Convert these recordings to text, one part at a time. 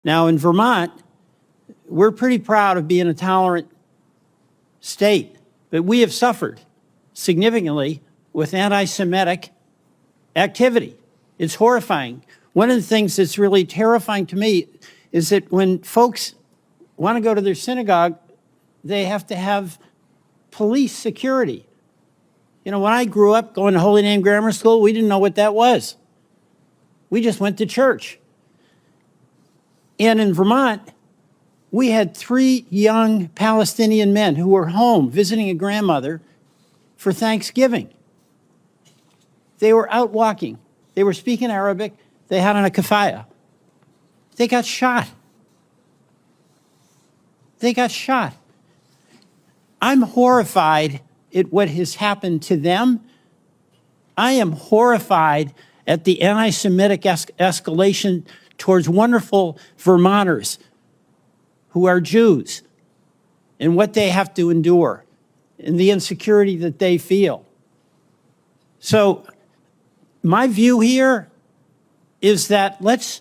Now, in Vermont, we're pretty proud of being a tolerant state, but we have suffered significantly with anti-Semitic activity. It's horrifying. One of the things that's really terrifying to me is that when folks want to go to their synagogue, they have to have police security. You know, when I grew up going to Holy Name Grammar School, we didn't know what that was. We just went to church. And in Vermont, we had 3 young Palestinian men who were home visiting a grandmother for Thanksgiving. They were out walking. They were speaking Arabic. They had on a keffiyeh. They got shot. They got shot. I'm horrified at what has happened to them. I am horrified at the anti-Semitic escalation towards wonderful Vermonters who are Jews and what they have to endure and the insecurity that they feel. So my view here is that let's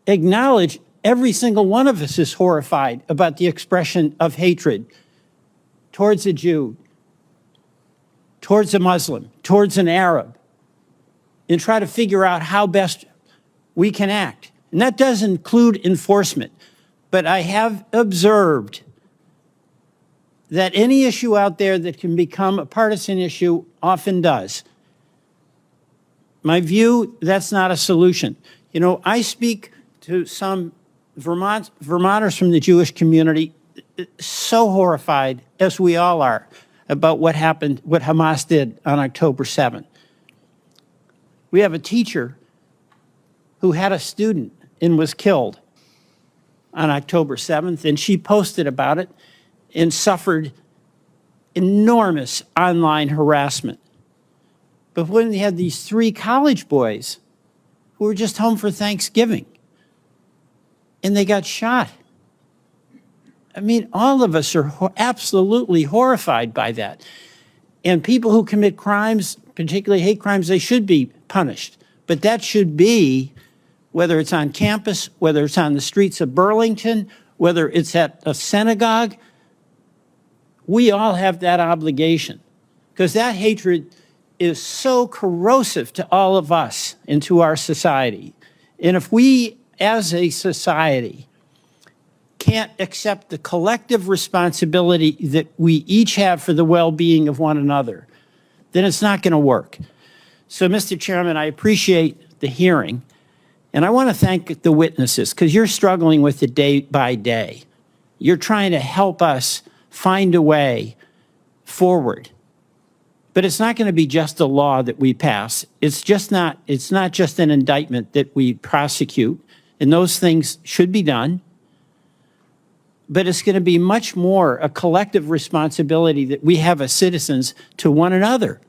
acknowledge every single one of us is horrified about the expression of hatred towards a Jew, towards a Muslim, towards an Arab, and try to figure out how best we can act. And that does include enforcement. But I have observed that any issue out there that can become a partisan issue often does. My view, that's not a solution. You know, I speak to some Vermonters from the Jewish community, so horrified, as we all are, about what happened, what Hamas did on October 7th. We have a teacher who had a student and was killed on October 7th, and she posted about it and suffered enormous online harassment. But when they had these 3 college boys who were just home for Thanksgiving, and they got shot. I mean, all of us are absolutely horrified by that. And people who commit crimes, particularly hate crimes, they should be punished. But that should be, whether it's on campus, whether it's on the streets of Burlington, whether it's at a synagogue, we all have that obligation. Because that hatred is so corrosive to all of us and to our society. And if we, as a society, can't accept the collective responsibility that we each have for the well-being of one another, then it's not going to work. So, Mr. Chairman, I appreciate the hearing, and I want to thank the witnesses, because you're struggling with it day by day. You're trying to help us find a way forward. But it's not going to be just a law that we pass. It's not just an indictment that we prosecute, and those things should be done. But it's going to be much more a collective responsibility that we have as citizens to one another.